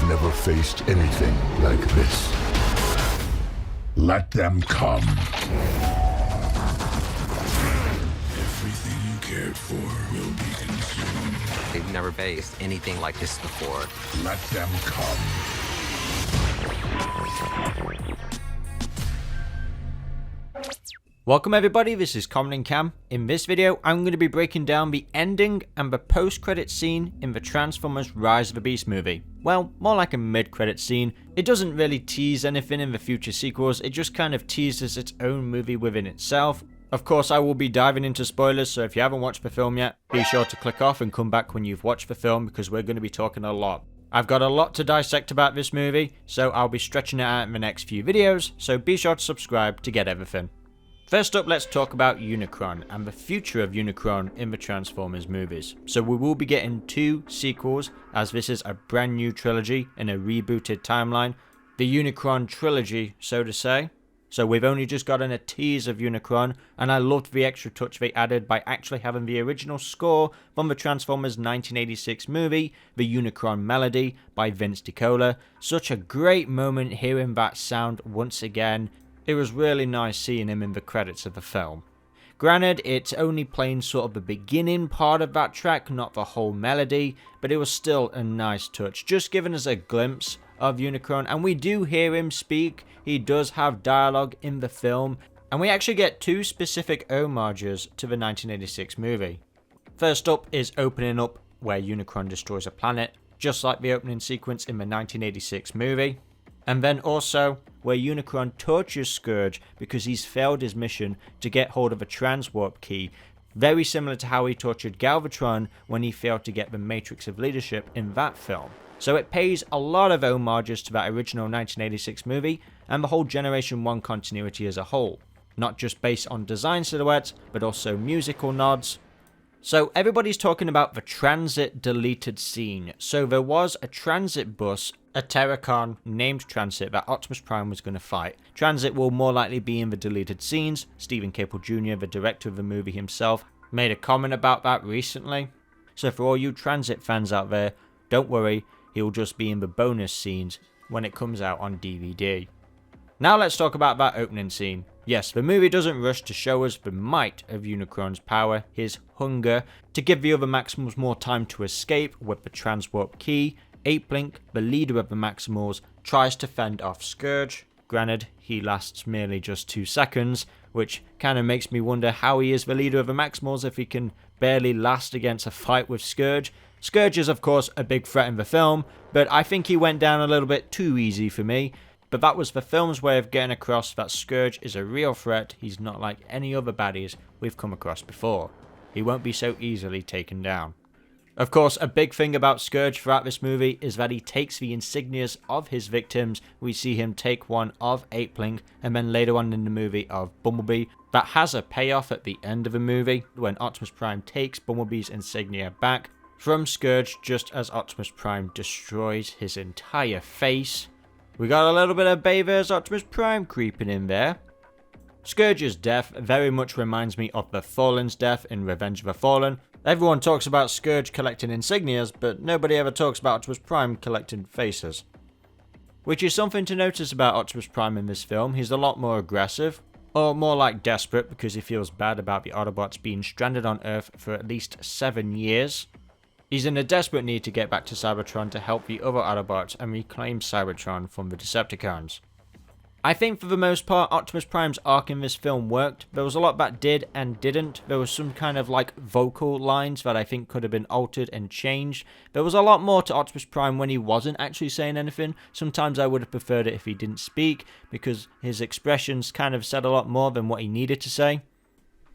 I've never faced anything like this. Let them come. Everything you cared for will be consumed. They've never faced anything like this before. Let them come. Welcome everybody, this is Common and Cam. In this video, I'm going to be breaking down the ending and the post-credit scene in the Transformers Rise of the Beast movie. Well, more like a mid-credit scene. It doesn't really tease anything in the future sequels, it just kind of teases its own movie within itself. Of course, I will be diving into spoilers, so if you haven't watched the film yet, be sure to click off and come back when you've watched the film because we're going to be talking a lot. I've got a lot to dissect about this movie, so I'll be stretching it out in the next few videos, so be sure to subscribe to get everything. First up, let's talk about Unicron and the future of Unicron in the Transformers movies. So we will be getting 2 sequels, as this is a brand new trilogy in a rebooted timeline. The Unicron Trilogy, so to say. So we've only just gotten a tease of Unicron, and I loved the extra touch they added by actually having the original score from the Transformers 1986 movie, the Unicron Melody by Vince DiCola. Such a great moment hearing that sound once again. It was really nice seeing him in the credits of the film. Granted, it's only playing sort of the beginning part of that track, not the whole melody, but it was still a nice touch, just giving us a glimpse of Unicron, and we do hear him speak. He does have dialogue in the film, and we actually get 2 specific homages to the 1986 movie. First up is opening up where Unicron destroys a planet, just like the opening sequence in the 1986 movie. And then also where Unicron tortures Scourge because he's failed his mission to get hold of a transwarp key, very similar to how he tortured Galvatron when he failed to get the Matrix of Leadership in that film. So it pays a lot of homages to that original 1986 movie and the whole Generation 1 continuity as a whole, not just based on design silhouettes but also musical nods. So everybody's talking about the transit deleted scene. So there was a transit bus, a Terracon named Transit, that Optimus Prime was going to fight. Transit will more likely be in the deleted scenes. Stephen Caple Jr., the director of the movie himself, made a comment about that recently. So for all you Transit fans out there, don't worry, he'll just be in the bonus scenes when it comes out on DVD. Now let's talk about that opening scene. Yes, the movie doesn't rush to show us the might of Unicron's power, his hunger, to give the other Maximals more time to escape with the transwarp key. Ape-Link, the leader of the Maximals, tries to fend off Scourge. Granted, he lasts merely just 2 seconds, which kind of makes me wonder how he is the leader of the Maximals if he can barely last against a fight with Scourge. Scourge is of course a big threat in the film, but I think he went down a little bit too easy for me. But that was the film's way of getting across that Scourge is a real threat. He's not like any other baddies we've come across before. He won't be so easily taken down. Of course, a big thing about Scourge throughout this movie is that he takes the insignias of his victims. We see him take one of Ape-Link, and then later on in the movie of Bumblebee. That has a payoff at the end of the movie when Optimus Prime takes Bumblebee's insignia back from Scourge just as Optimus Prime destroys his entire face. We got a little bit of Bayver's Optimus Prime creeping in there. Scourge's death very much reminds me of the Fallen's death in Revenge of the Fallen. Everyone talks about Scourge collecting insignias, but nobody ever talks about Optimus Prime collecting faces. Which is something to notice about Optimus Prime in this film. He's a lot more aggressive, or more like desperate, because he feels bad about the Autobots being stranded on Earth for at least 7 years. He's in a desperate need to get back to Cybertron to help the other Autobots and reclaim Cybertron from the Decepticons. I think for the most part, Optimus Prime's arc in this film worked. There was a lot that did and didn't. There was some kind of like vocal lines that I think could have been altered and changed. There was a lot more to Optimus Prime when he wasn't actually saying anything. Sometimes I would have preferred it if he didn't speak, because his expressions kind of said a lot more than what he needed to say.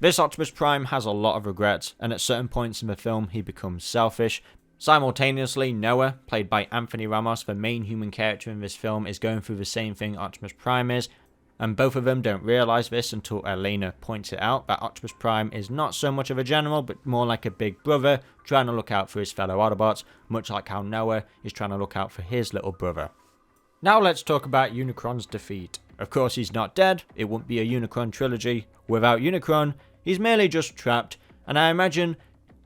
This Optimus Prime has a lot of regrets, and at certain points in the film he becomes selfish. Simultaneously, Noah, played by Anthony Ramos, the main human character in this film, is going through the same thing Optimus Prime is, and both of them don't realise this until Elena points it out, that Optimus Prime is not so much of a general, but more like a big brother, trying to look out for his fellow Autobots, much like how Noah is trying to look out for his little brother. Now let's talk about Unicron's defeat. Of course he's not dead, it wouldn't be a Unicron trilogy without Unicron, he's merely just trapped, and I imagine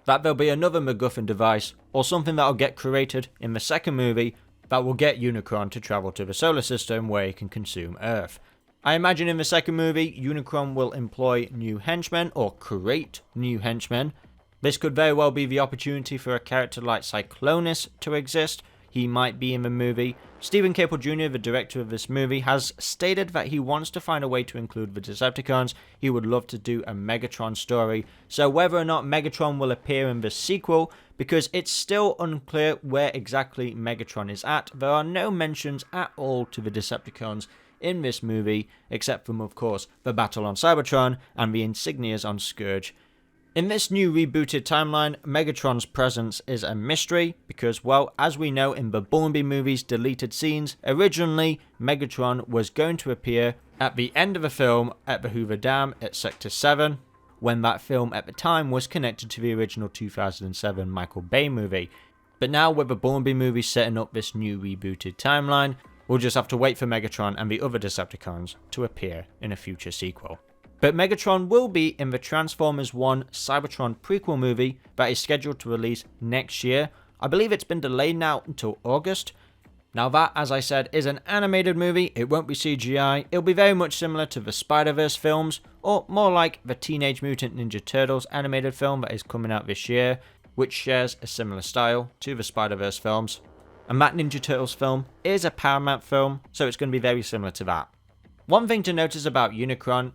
that there'll be another MacGuffin device, or something that'll get created in the second movie, that will get Unicron to travel to the solar system where he can consume Earth. I imagine in the second movie, Unicron will employ new henchmen or create new henchmen. This could very well be the opportunity for a character like Cyclonus to exist. He might be in the movie. Stephen Caple Jr., the director of this movie, has stated that he wants to find a way to include the Decepticons. He would love to do a Megatron story. So whether or not Megatron will appear in the sequel, because it's still unclear where exactly Megatron is at, there are no mentions at all to the Decepticons in this movie, except from, of course, the battle on Cybertron and the insignias on Scourge. In this new rebooted timeline, Megatron's presence is a mystery because, well, as we know in the Bumblebee movie's deleted scenes, originally Megatron was going to appear at the end of the film at the Hoover Dam at Sector 7, when that film at the time was connected to the original 2007 Michael Bay movie. But now with the Bumblebee movie setting up this new rebooted timeline, we'll just have to wait for Megatron and the other Decepticons to appear in a future sequel. But Megatron will be in the Transformers 1 Cybertron prequel movie that is scheduled to release next year. I believe it's been delayed now until August. Now that, as I said, is an animated movie. It won't be CGI. It'll be very much similar to the Spider-Verse films, or more like the Teenage Mutant Ninja Turtles animated film that is coming out this year, which shares a similar style to the Spider-Verse films. And that Ninja Turtles film is a Paramount film, so it's going to be very similar to that. One thing to notice about Unicron,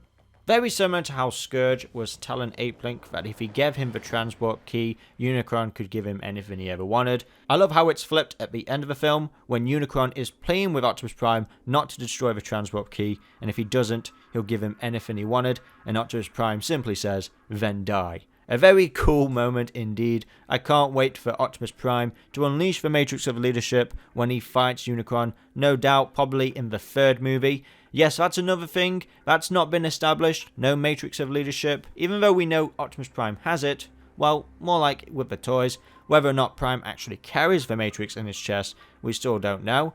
very similar to how Scourge was telling Apelink that if he gave him the transport key, Unicron could give him anything he ever wanted. I love how it's flipped at the end of the film, when Unicron is playing with Optimus Prime not to destroy the transport key, and if he doesn't, he'll give him anything he wanted, and Optimus Prime simply says, "Then die." A very cool moment indeed. I can't wait for Optimus Prime to unleash the Matrix of Leadership when he fights Unicron, no doubt probably in the third movie. Yes, that's another thing that's not been established, no Matrix of Leadership, even though we know Optimus Prime has it. Well, more like with the toys. Whether or not Prime actually carries the Matrix in his chest, we still don't know.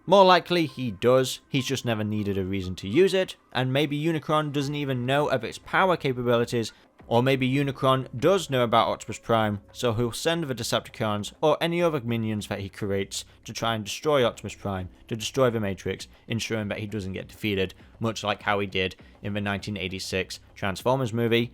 More likely he does, he's just never needed a reason to use it, and maybe Unicron doesn't even know of its power capabilities, or maybe Unicron does know about Optimus Prime, so he'll send the Decepticons or any other minions that he creates to try and destroy Optimus Prime, to destroy the Matrix, ensuring that he doesn't get defeated, much like how he did in the 1986 Transformers movie,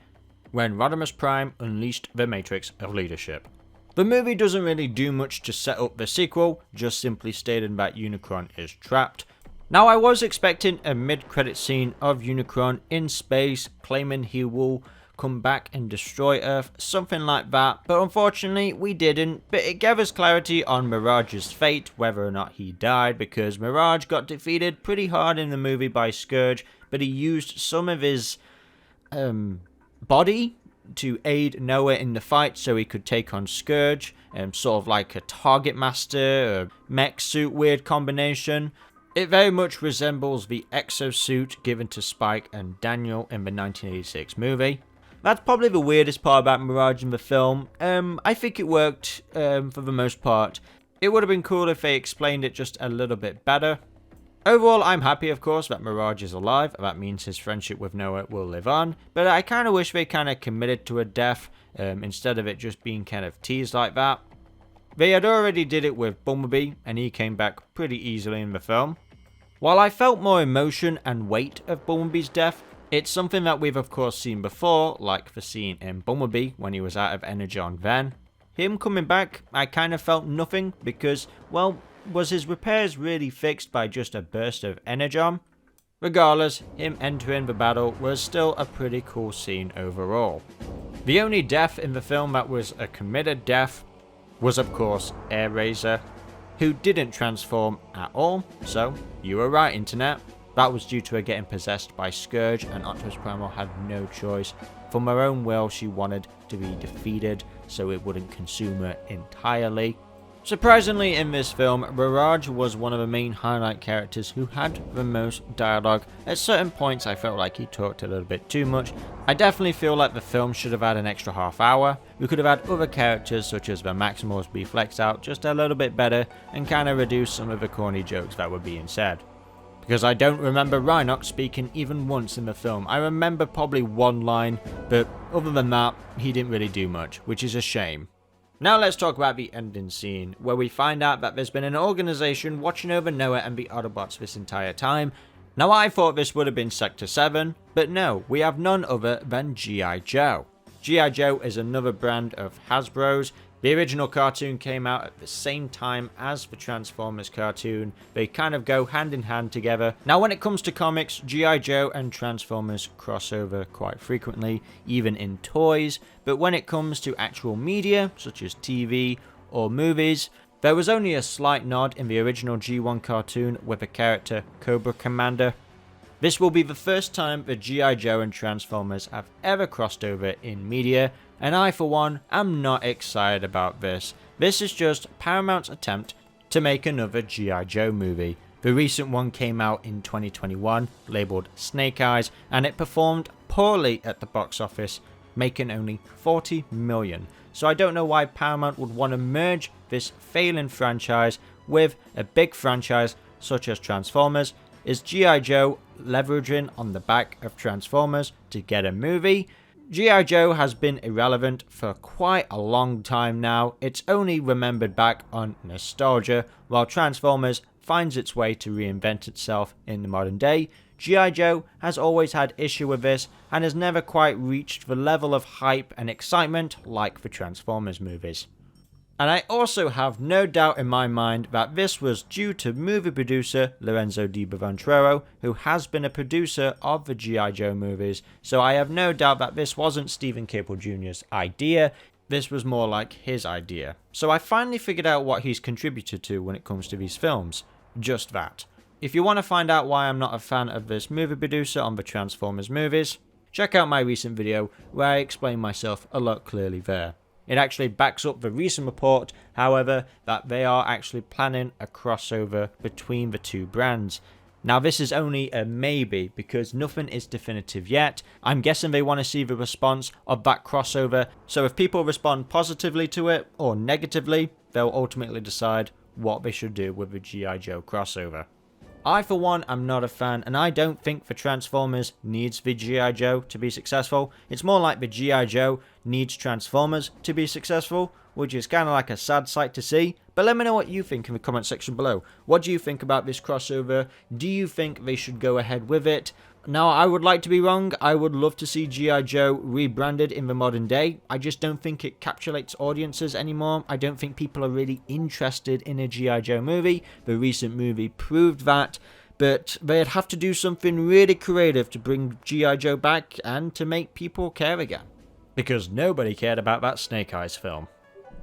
when Rodimus Prime unleashed the Matrix of Leadership. The movie doesn't really do much to set up the sequel, just simply stating that Unicron is trapped. Now I was expecting a mid-credit scene of Unicron in space, claiming he will come back and destroy Earth, something like that, but unfortunately we didn't. But it gave us clarity on Mirage's fate, whether or not he died, because Mirage got defeated pretty hard in the movie by Scourge, but he used some of his body to aid Noah in the fight so he could take on Scourge, sort of like a Target Master, a mech suit weird combination. It very much resembles the exosuit given to Spike and Daniel in the 1986 movie. That's probably the weirdest part about Mirage in the film. I think it worked for the most part. It would have been cool if they explained it just a little bit better. Overall, I'm happy, of course, that Mirage is alive. That means his friendship with Noah will live on. But I kind of wish they kind of committed to a death instead of it just being kind of teased like that. They had already did it with Bumblebee, and he came back pretty easily in the film. While I felt more emotion and weight of Bumblebee's death, it's something that we've of course seen before, like the scene in Bumblebee when he was out of energy on Ven. Him coming back, I kind of felt nothing because, well, was his repairs really fixed by just a burst of energon? Regardless, him entering the battle was still a pretty cool scene overall. The only death in the film that was a committed death was of course Airazor, who didn't transform at all, so you were right, internet. That was due to her getting possessed by Scourge, and Optimus Prime had no choice. From her own will, she wanted to be defeated so it wouldn't consume her entirely. Surprisingly, in this film, Mirage was one of the main highlight characters who had the most dialogue. At certain points, I felt like he talked a little bit too much. I definitely feel like the film should have had an extra half hour. We could have had other characters such as the Maximals be flexed out just a little bit better and kind of reduce some of the corny jokes that were being said. Because I don't remember Rhinox speaking even once in the film. I remember probably one line, but other than that, he didn't really do much, which is a shame. Now let's talk about the ending scene, where we find out that there's been an organization watching over Noah and the Autobots this entire time. Now I thought this would have been Sector 7, but no, we have none other than G.I. Joe. G.I. Joe is another brand of Hasbro's. The original cartoon came out at the same time as the Transformers cartoon. They kind of go hand in hand together. Now when it comes to comics, G.I. Joe and Transformers cross over quite frequently, even in toys. But when it comes to actual media, such as TV or movies, there was only a slight nod in the original G1 cartoon with the character Cobra Commander. This will be the first time that G.I. Joe and Transformers have ever crossed over in media, and I for one am not excited about this. This is just Paramount's attempt to make another G.I. Joe movie. The recent one came out in 2021, labelled Snake Eyes, and it performed poorly at the box office, making only $40 million. So I don't know why Paramount would want to merge this failing franchise with a big franchise such as Transformers. Is G.I. Joe leveraging on the back of Transformers to get a movie? G.I. Joe has been irrelevant for quite a long time now. It's only remembered back on nostalgia, while Transformers finds its way to reinvent itself in the modern day. G.I. Joe has always had issue with this and has never quite reached the level of hype and excitement like the Transformers movies. And I also have no doubt in my mind that this was due to movie producer Lorenzo Di Bavontrero, who has been a producer of the G.I. Joe movies, so I have no doubt that this wasn't Stephen Caple Jr.'s idea, this was more like his idea. So I finally figured out what he's contributed to when it comes to these films. Just that. If you want to find out why I'm not a fan of this movie producer on the Transformers movies, check out my recent video where I explain myself a lot clearly there. It actually backs up the recent report, however, that they are actually planning a crossover between the two brands. Now this is only a maybe because nothing is definitive yet. I'm guessing they want to see the response of that crossover, so if people respond positively to it or negatively, they'll ultimately decide what they should do with the G.I. Joe crossover. I for one am not a fan, and I don't think the Transformers needs the G.I. Joe to be successful. It's more like the G.I. Joe needs Transformers to be successful, which is kind of like a sad sight to see. But let me know what you think in the comment section below. What do you think about this crossover? Do you think they should go ahead with it? Now, I would like to be wrong. I would love to see G.I. Joe rebranded in the modern day. I just don't think it capsulates audiences anymore. I don't think people are really interested in a G.I. Joe movie. The recent movie proved that. But they'd have to do something really creative to bring G.I. Joe back and to make people care again. Because nobody cared about that Snake Eyes film.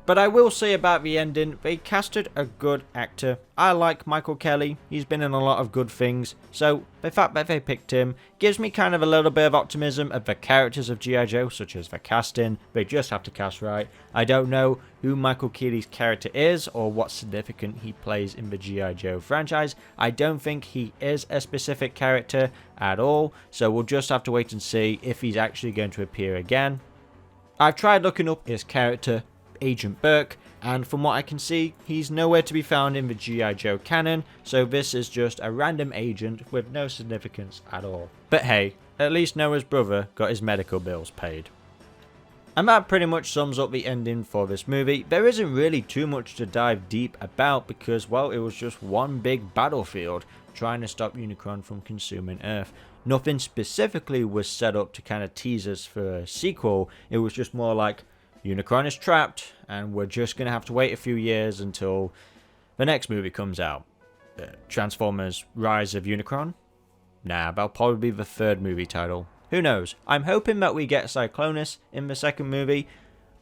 But I will say about the ending, they casted a good actor. I like Michael Kelly, he's been in a lot of good things, so the fact that they picked him gives me kind of a little bit of optimism of the characters of G.I. Joe, such as the casting. They just have to cast right. I don't know who Michael Kelly's character is or what significant he plays in the G.I. Joe franchise. I don't think he is a specific character at all, so we'll just have to wait and see if he's actually going to appear again. I've tried looking up his character, Agent Burke, and from what I can see, he's nowhere to be found in the G.I. Joe canon, so this is just a random agent with no significance at all. But hey, at least Noah's brother got his medical bills paid. And that pretty much sums up the ending for this movie. There isn't really too much to dive deep about because, well, it was just one big battlefield trying to stop Unicron from consuming Earth. Nothing specifically was set up to kind of tease us for a sequel. It was just more like, Unicron is trapped, and we're just going to have to wait a few years until the next movie comes out. Transformers Rise of Unicron? Nah, that'll probably be the third movie title. Who knows? I'm hoping that we get Cyclonus in the second movie.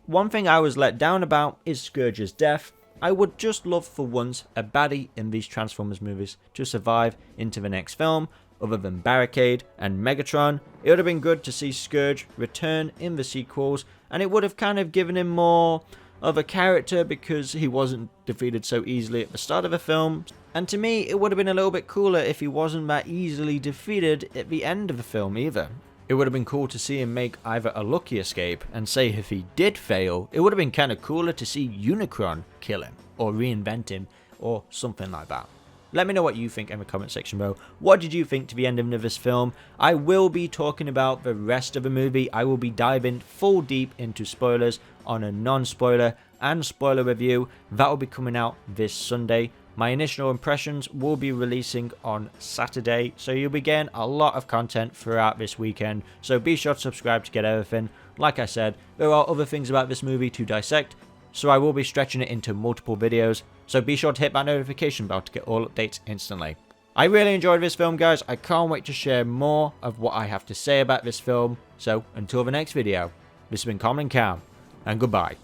One thing I was let down about is Scourge's death. I would just love for once a baddie in these Transformers movies to survive into the next film. Other than Barricade and Megatron, it would have been good to see Scourge return in the sequels, and it would have kind of given him more of a character because he wasn't defeated so easily at the start of the film. And to me, it would have been a little bit cooler if he wasn't that easily defeated at the end of the film either. It would have been cool to see him make either a lucky escape, and say if he did fail, it would have been kind of cooler to see Unicron kill him, or reinvent him, or something like that. Let me know what you think in the comment section below. What did you think to the ending of this film? I will be talking about the rest of the movie. I will be diving full deep into spoilers on a non-spoiler and spoiler review. That will be coming out this Sunday. My initial impressions will be releasing on Saturday, so you'll be getting a lot of content throughout this weekend, so be sure to subscribe to get everything. Like I said, there are other things about this movie to dissect, so I will be stretching it into multiple videos, so be sure to hit that notification bell to get all updates instantly. I really enjoyed this film, guys. I can't wait to share more of what I have to say about this film, so until the next video, this has been Common and Cam, and goodbye.